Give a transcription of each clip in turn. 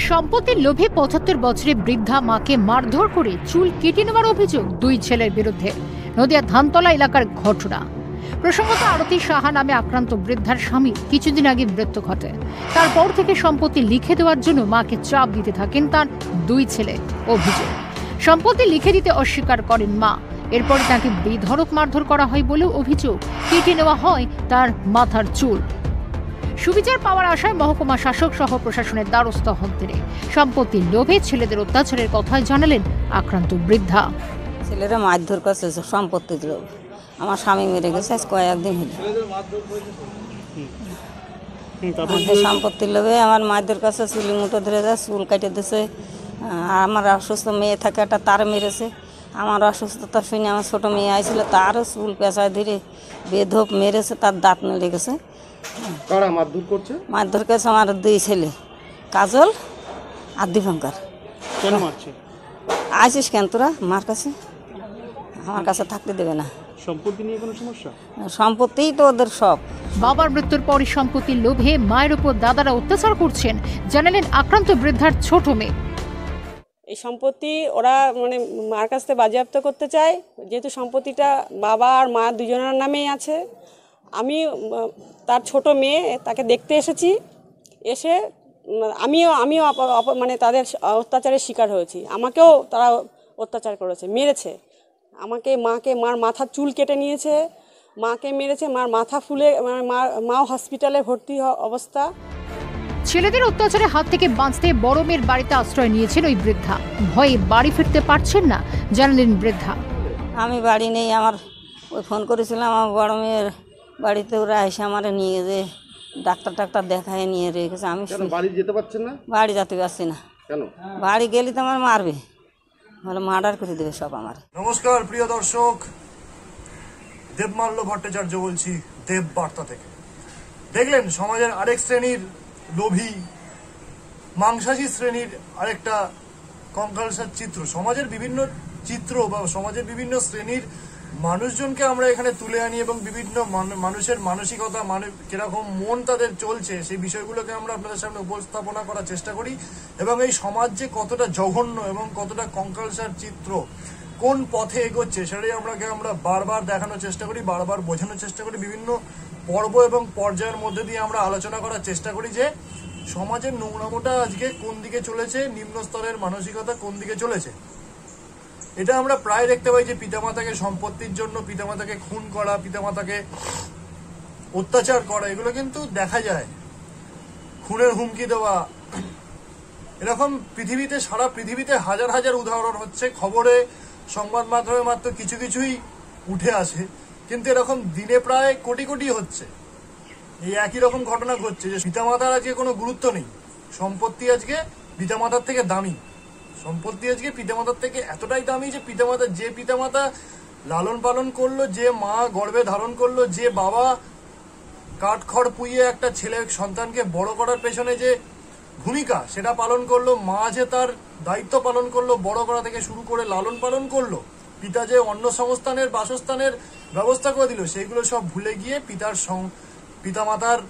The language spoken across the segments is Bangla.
সম্পত্তির লোভে ৭৫ বছরের বৃদ্ধা মাকে মারধর করে চুল কেটে নেওয়ার অভিযোগ দুই ছেলের বিরুদ্ধে। নদিয়া ধানতলা এলাকার ঘটনা। প্রসঙ্গত আরতি সাহা নামে আক্রান্ত বৃদ্ধার স্বামী কিছুদিন আগে মৃত্যু ঘটে। তারপর থেকে সম্পত্তি লিখে দেওয়ার জন্য মাকে চাপ দিতে থাকেন তার দুই ছেলে। অভিযোগ, সম্পত্তি লিখে দিতে অস্বীকার করেন মা। এরপর তাকে বেধড়ক মারধর করা হয় বলেও অভিযোগ। কেটে নেওয়া হয় তার মাথার চুল। সুবিচার পাওয়ার আশায় মহকুমা শাসক সহ প্রশাসনের দ্বারস্থ হন তিনি। সম্পত্তির লোভে ছেলেদের অত্যাচারের কথাই জানালেন আক্রান্ত বৃদ্ধা। ছেলেরা মারধর করছে সম্পত্তির লোভ। আমার স্বামী মেরে গেছে কয়েকদিন হলো। সম্পত্তির লোভে আমার মারধর কাছে চুলি মুঠো ধরে যায়, চুল কাটে দিয়েছে। আমার অসুস্থ মেয়ে থাকে একটা, তার মেরেছে। আমার অসুস্থতা শুনে আমার ছোটো মেয়ে আইছিল, তারও চুল পেঁচায় ধরে বেধপ মেরেছে, তার দাঁত মেরে গেছে। মারধর করছে আমার দুই ছেলে, কাজল আর দীপঙ্কর। আইসিস কেন তোরা মার কাছে? আমার কাছে থাকতে দেবে না। সম্পত্তি নিয়ে কোনো সমস্যা? সম্পত্তিই তো ওদের সব। বাবার মৃত্যুর পরই সম্পত্তির লোভে মায়ের উপর দাদারা অত্যাচার করছেন, জানালেন আক্রান্ত বৃদ্ধার ছোট মেয়ে। এই সম্পত্তি ওরা মার কাছ থেকে বাজেয়াপ্ত করতে চায়, যেহেতু সম্পত্তিটা বাবা আর মা দুজনের নামেই আছে। আমি তার ছোট মেয়ে, তাকে দেখতে এসেছি। এসে আমিও তাদের অত্যাচারের শিকার হয়েছি। আমাকেও তারা অত্যাচার করেছে, মেরেছে। মাকে মার মাথার চুল কেটে নিয়েছে, মাকে মেরেছে, মার মাথা ফুলে মাও হসপিটালে ভর্তি অবস্থা। ছেলেদের অত্যাচারের হাত থেকে বাঁচতে বড় মেয়ের বাড়িতে আশ্রয় নিয়েছেন ওই বৃদ্ধা। ভয়ে বাড়ি ফিরতে পারছেন না, জানালেন বৃদ্ধা। আমি বাড়ি নেই, আমার ওই ফোন করেছিলাম আমার বড় মেয়ের বাড়িতে, ওরা এসে আমার নিয়ে যে ডাক্তার দেখায় নিয়ে রেখেছে। আমি বাড়ি যেতে পারছেন না? বাড়ি যেতে পারছি না। কেন? বাড়ি গেলে তো আমার মারবে, মার্ডার করে দেবে সব আমার। নমস্কার প্রিয় দর্শক, দেবমাল্য ভট্টাচার্য বলছি দেব বার্তা থেকে। দেখলেন সমাজের আরেক শ্রেণীর লোভী মাংসাশী শ্রেণীর আরেকটা কঙ্কালসার চিত্র। সমাজের বিভিন্ন চিত্র বা সমাজের বিভিন্ন শ্রেণীর মানুষজনকে আমরা এখানে তুলে আনি এবং বিভিন্ন মানুষের মানসিকতা, কিরকম মন তাদের চলছে, সেই বিষয়গুলোকে আমরা আপনাদের সামনে উপস্থাপনা করার চেষ্টা করি। এবং এই সমাজ যে কতটা জঘন্য এবং কতটা কঙ্কালসার চিত্র, কোন পথে এগোচ্ছে, সেটাই আমরা বারবার দেখানোর চেষ্টা করি, বারবার বোঝানোর চেষ্টা করি। বিভিন্ন পর্ব এবং পর্যায়ের মধ্যে দিয়ে আমরা আলোচনা করার চেষ্টা করি যে সমাজের নোংরামোটা আজকে কোন দিকে চলেছে, নিম্ন স্তরের মানসিকতা কোন দিকে চলেছে। এটা আমরা প্রায় দেখতে পাই যে পিতামাতাকে সম্পত্তির জন্য পিতামাতাকে খুন করা, পিতামাতাকে অত্যাচার করা, এগুলো কিন্তু দেখা যায়। খুনের হুমকি দেওয়া, এরকম পৃথিবীতে, সারা পৃথিবীতে হাজার হাজার উদাহরণ হচ্ছে। খবরে সংবাদ মাধ্যমে মাত্র কিছু কিছুই উঠে আসে, কিন্তু এরকম দিনে প্রায় কোটি কোটি হচ্ছে। এই একই রকম ঘটনা ঘটছে যে পিতামাতার আজকে কোনো গুরুত্ব নেই। সম্পত্তি আজকে পিতামাতার থেকে দামি। সম্পত্তি আজকে পিতামাতার থেকে এতটাই দামি যে পিতামাতা লালন পালন করলো, যে মা গর্ভে ধারণ করলো, যে বাবা কাঠখড় পুইয়ে একটা ছেলে সন্তানকে বড় করার পেছনে যে ভূমিকা সেটা পালন করলো, মা যে তার দায়িত্ব পালন করলো, বড় করা থেকে শুরু করে লালন পালন করলো, পিতা যে অন্ন সংস্থানের বাসস্থানের ব্যবস্থা করে দিল, সেগুলো সব ভুলে গিয়ে পিতামাতার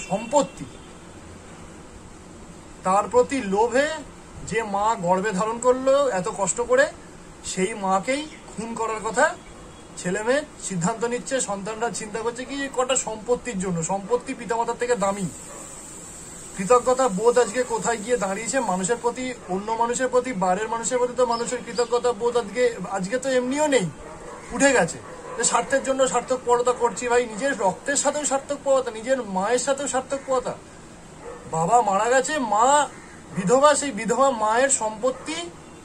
সম্পত্তি, তার প্রতি লোভে যে মা গর্ভে ধারণ করলো এত কষ্ট করে, সেই মাকেই খুন করার কথা ছেলে মেয়ে সিদ্ধান্ত নিচ্ছে। সন্তানরা চিন্তা করছে কি কটা সম্পত্তির জন্য। সম্পত্তি পিতামাতার থেকে দামি। কৃতজ্ঞতা বোধ আজকে কোথায় গিয়ে দাঁড়িয়েছে মানুষের প্রতি, অন্য মানুষের প্রতি, বাইরের মানুষের প্রতি তো মানুষের কৃতজ্ঞতা বোধ আজকে তো এমনিও নেই, উঠে গেছে। স্বার্থের জন্য স্বার্থপরতা করছি ভাই, নিজের রক্তের সাথেও স্বার্থপরতা, নিজের মায়ের সাথেও স্বার্থপরতা। বাবা মারা গেছে, মা বিধবা, সেই বিধবা মায়ের সম্পত্তি,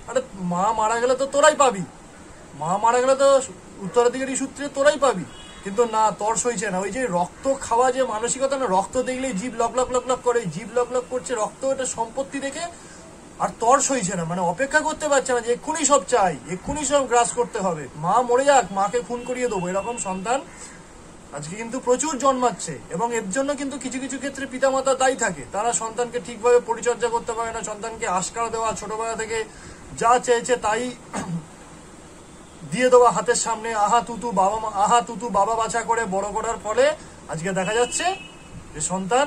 আরে মা মারা গেলে তো তোরাই পাবি, মা মারা গেলে তো উত্তরাধিকারী সূত্রে তোরাই পাবি। কিন্তু না, তর সইছে না। ওই যে রক্ত খাওয়া যে মানসিকতা না, রক্ত দেখলেই জিভ লক লক লক লক করে, জিভ লক লক করছে রক্ত, এটা সম্পত্তি দেখে, আর তর সইছে না, অপেক্ষা করতে পারছে না যে এক্ষুনি সব চাই, এক্ষুনি সব গ্রাস করতে হবে, মা মরে যাক, মাকে খুন করিয়ে দেবো। এরকম সন্তান আজকে কিন্তু প্রচুর জন্মাচ্ছে। এবং এর জন্য কিন্তু কিছু কিছু ক্ষেত্রে পিতামাতা দায়ী থাকে। তারা সন্তানকে ঠিকভাবে পরিচর্যা করতে পারে না, সন্তানকে আশকারা দেওয়া, ছোটবেলা থেকে যা চেয়েছে তাই দিয়ে দেওয়া হাতের সামনে, আহা তুতু বাবা বাছা করে বড় করার ফলে আজকে দেখা যাচ্ছে যে সন্তান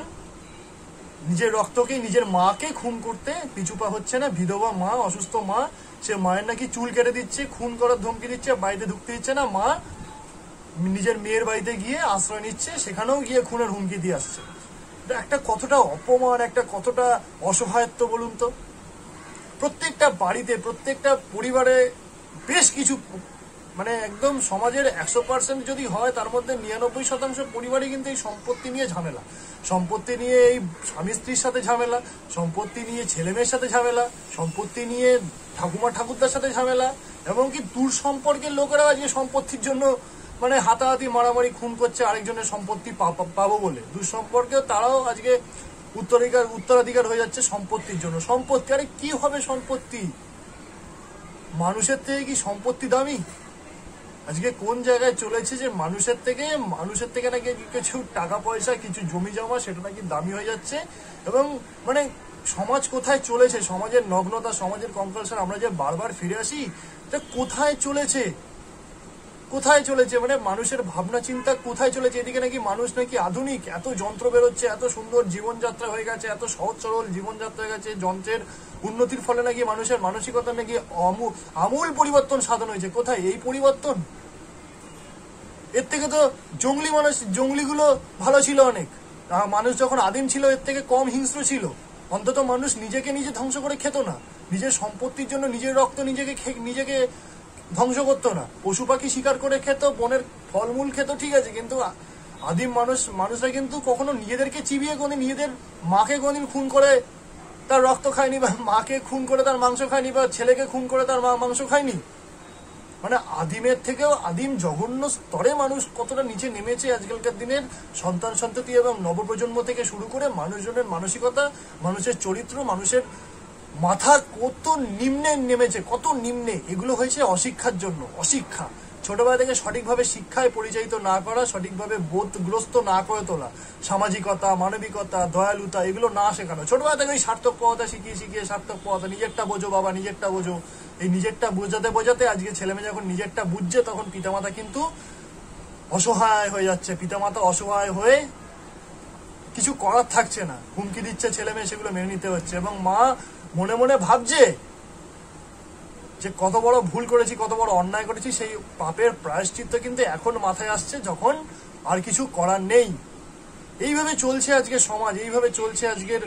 নিজের রক্তকে, নিজের মাকে খুন করতে পিছুপা হচ্ছে না। বিধবা মা, অসুস্থ মা, সে মায়ের নাকি চুল কেটে দিচ্ছে, খুন করার ধমকি দিচ্ছে, বাড়িতে ঢুকতে দিচ্ছে না। মা নিজের মেয়ের বাড়িতে গিয়ে আশ্রয় নিচ্ছে, সেখানেও গিয়ে খুনের হুমকি দিয়ে আসছে। একটা কতটা অপমান, একটা কতটা অসহায়ত্ব বলুন তো। প্রত্যেকটা বাড়িতে, প্রত্যেকটা পরিবারে বেশ কিছু, মানে একদম সমাজের 100% যদি হয় তার মধ্যে 99% পরিবারই কিন্তু এই সম্পত্তি নিয়ে ঝামেলা। সম্পত্তি নিয়ে এই স্বামী স্ত্রীর সাথে ঝামেলা, সম্পত্তি নিয়ে ছেলে মেয়ের সাথে ঝামেলা, সম্পত্তি নিয়ে ঠাকুমা ঠাকুরদার সাথে ঝামেলা, এবং কি দূর সম্পর্কের লোকেরা আজকে সম্পত্তির জন্য মানে হাতাহাতি মারামারি খুন করছে আরেকজনের সম্পত্তি পাবো বলে। দূর সম্পর্কেও তারাও আজকে উত্তরাধিকার হয়ে যাচ্ছে সম্পত্তির জন্য। সম্পত্তি, আরে কি হবে সম্পত্তি? মানুষের থেকে কি সম্পত্তি দামি? আজকে কোন জায়গায় চলেছে যে মানুষের থেকে নাকি কিছু টাকা পয়সা, কিছু জমি জমা, সেটা নাকি দামি হয়ে যাচ্ছে। এবং মানে সমাজ কোথায় চলেছে, সমাজের নগ্নতা, সমাজের কঙ্কালসার আমরা যে বারবার ফিরে আসি, এটা কোথায় চলেছে, কোথায় চলেছে? মানে মানুষের ভাবনা চিন্তা কোথায় চলেছে? এদিকে নাকি মানুষ নাকি আধুনিক, এত যন্ত্র বেরোচ্ছে, এত সুন্দর জীবনযাত্রা হয়ে গেছে, এত সহজ সরল জীবনযাত্রা হয়ে গেছে, যন্ত্রের উন্নতির ফলে নাকি মানুষের মানসিকতা নাকি আমূল পরিবর্তন সাধন হয়েছে। কোথায় এই পরিবর্তন? এর থেকে তো জঙ্গলিগুলো ভালো ছিল অনেক। মানুষ যখন আদিম ছিল এর থেকে কম হিংস্র ছিল। অন্তত মানুষ নিজেকে নিজে ধ্বংস করে খেত না, নিজের সম্পত্তির জন্য নিজের রক্ত নিজেকে ধ্বংস করতো না। পশু পাখি শিকার করে খেত, বনের ফলমূল খেত, ঠিক আছে, কিন্তু আদিম মানুষরা কিন্তু কখনো নিজেদেরকে চিবিয়ে কোনদিন নিজেদের মাকে কোনদিন খুন করে তার রক্ত খায়নি, বা মাকে খুন করে তার মাংস খায়নি, বা ছেলেকে খুন করে তার মাংস খায়নি। মানে আদিমের থেকেও আদিম জঘন্য স্তরে মানুষ কতটা নিচে নেমেছে আজকালকার দিনের সন্তান সন্ততি এবং নবপ্রজন্ম থেকে শুরু করে মানুষজনের মানসিকতা, মানুষের চরিত্র, মানুষের মাথা কত নিম্নে নেমেছে, কত নিম্নে। এগুলো হয়েছে অশিক্ষার জন্য। অশিক্ষা, ছোটবেলা থেকে সঠিকভাবে শিক্ষায় পরিচালিত না করা, সঠিকভাবে বোধগ্রস্ত না করে তোলা, সামাজিকতা, মানবিকতা, দয়ালুতা এগুলো না শেখানো। ছোটবেলা থেকে ওই সার্থকতা শিখিয়ে সার্থকতা, নিজেরটা বোঝো বাবা, নিজেরটা বোঝো। এই নিজেরটা বোঝাতে আজকে ছেলেমেয়ে যখন নিজেরটা বুঝছে, তখন পিতামাতা কিন্তু অসহায় হয়ে যাচ্ছে। পিতামাতা অসহায় হয়ে কিছু করার থাকছে না, হুমকি দিচ্ছে ছেলে মেয়ে, সেগুলো মেনে নিতে হচ্ছে। এবং মা মনে মনে ভাবছে যে কত বড় ভুল করেছি, কত বড় অন্যায় করেছি। সেই পাপের প্রায়শ্চিত্ত কিন্তু এখন মাথায় আসছে, যখন আর কিছু করার নেই। এইভাবে চলছে আজকে সমাজ, এইভাবে চলছে আজকের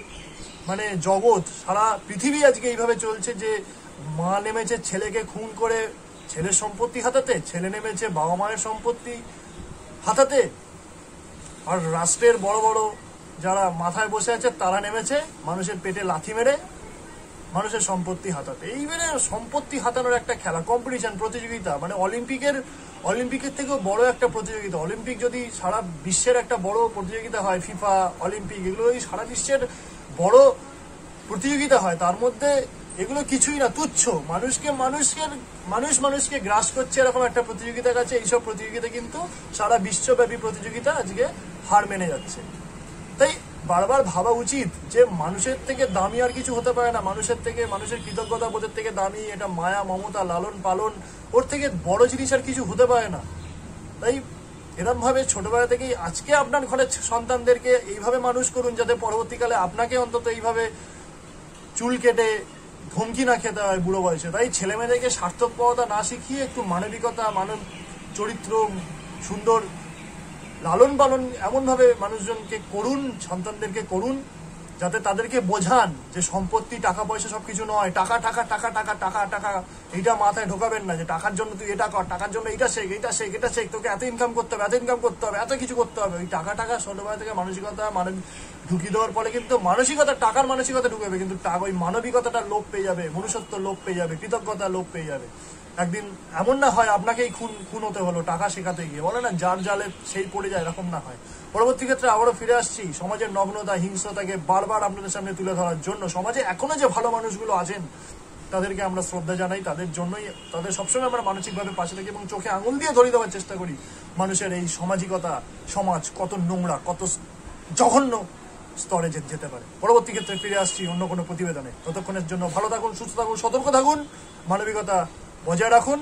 মানে জগৎ, সারা পৃথিবী আজকে এইভাবে চলছে যে মা নেমেছে ছেলেকে খুন করে ছেলের সম্পত্তি হাতাতে, ছেলে নেমেছে বাবা মায়ের সম্পত্তি হাতাতে, আর রাষ্ট্রের বড় বড় যারা মাথায় বসে আছে তারা নেমেছে মানুষের পেটে লাথি মেরে মানুষের সম্পত্তি হাতাতে। এইবারে সম্পত্তি হাতানোর একটা খেলা, কম্পিটিশন, প্রতিযোগিতা, মানে অলিম্পিকের থেকেও বড় একটা প্রতিযোগিতা। অলিম্পিক যদি সারা বিশ্বের একটা বড় প্রতিযোগিতা হয়, ফিফা, অলিম্পিক, এগুলো যদি সারা বিশ্বের বড় প্রতিযোগিতা হয়, তার মধ্যে এগুলো কিছুই না, তুচ্ছ। মানুষকে গ্রাস করছে এরকম একটা প্রতিযোগিতার কাছে এইসব প্রতিযোগিতা কিন্তু সারা বিশ্বব্যাপী প্রতিযোগিতা আজকে হার মেনে যাচ্ছে। তাই বারবার ভাবা উচিত যে মানুষের থেকে দামি আর কিছু হতে পারে না। মানুষের কৃতজ্ঞতা বোধের থেকে দামি এটা মায়া, মমতা, লালন পালন, ওর থেকে বড় জিনিস আর কিছু হতে পারে না। তাই এরকম ভাবে ছোটবেলা থেকেই আজকে আপনার ঘরের সন্তানদেরকে এইভাবে মানুষ করুন, যাতে পরবর্তীকালে আপনাকে অন্তত এইভাবে চুল কেটে ধমকি না খেতে হয় বুড়ো বয়সে। তাই ছেলে মেয়েদেরকে স্বার্থপরতা না শিখিয়ে একটু মানবিকতা, মানব চরিত্র, সুন্দর লালন পালন এমনভাবে মানুষজনকে করুন, সন্তানদেরকে করুন, যাতে তাদেরকে বোঝান যে সম্পত্তি, টাকা পয়সা সবকিছু নয়। টাকা টাকা টাকা টাকা টাকা টাকা এইটা মাথায় ঢোকাবেন না যে টাকার জন্য তুই এটা কর, টাকার জন্য এটা শেখ, তোকে এত ইনকাম করতে হবে, এত কিছু করতে হবে। ওই টাকা ছোটবেলা থেকে মানসিকতা ঢুকিয়ে দেওয়ার ফলে কিন্তু টাকার মানসিকতা ঢুকাবে, কিন্তু ওই মানবিকতাটা লোপ পেয়ে যাবে, মনুষ্যত্ব লোপ পেয়ে যাবে, কৃতজ্ঞতা লোপ পেয়ে যাবে। একদিন এমন না হয় আপনাকেই খুন হতে হলো টাকা শেখাতে গিয়ে, বলে না যার জালে সেই পড়ে যায়, এরকম না হয়। পরবর্তী ক্ষেত্রে আবারও ফিরে আসছি সমাজের নগ্নতা, হিংস্রতাকে বারবার আপনাদের সামনে তুলে ধরার জন্য। সমাজে এখনো যে ভালো মানুষগুলো আছেন তাদেরকে আমরা শ্রদ্ধা জানাই, তাদের সবসময় আমরা মানসিকভাবে পাশে থাকি এবং চোখে আঙুল দিয়ে ধরিয়ে দেওয়ার চেষ্টা করি মানুষের এই সামাজিকতা, সমাজ কত নোংরা, কত জঘন্য স্তরে যেতে পারে। পরবর্তী ক্ষেত্রে ফিরে আসছি অন্য কোনো প্রতিবেদনে। ততক্ষণের জন্য ভালো থাকুন, সুস্থ থাকুন, সতর্ক থাকুন, মানবিকতা বজায় রাখুন,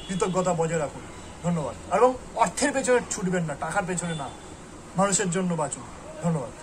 কৃতজ্ঞতা বজায় রাখুন। ধন্যবাদ। এবং অর্থের পেছনে ছুটবেন না, টাকার পেছনে না, মানুষের জন্য বাঁচুন। ধন্যবাদ।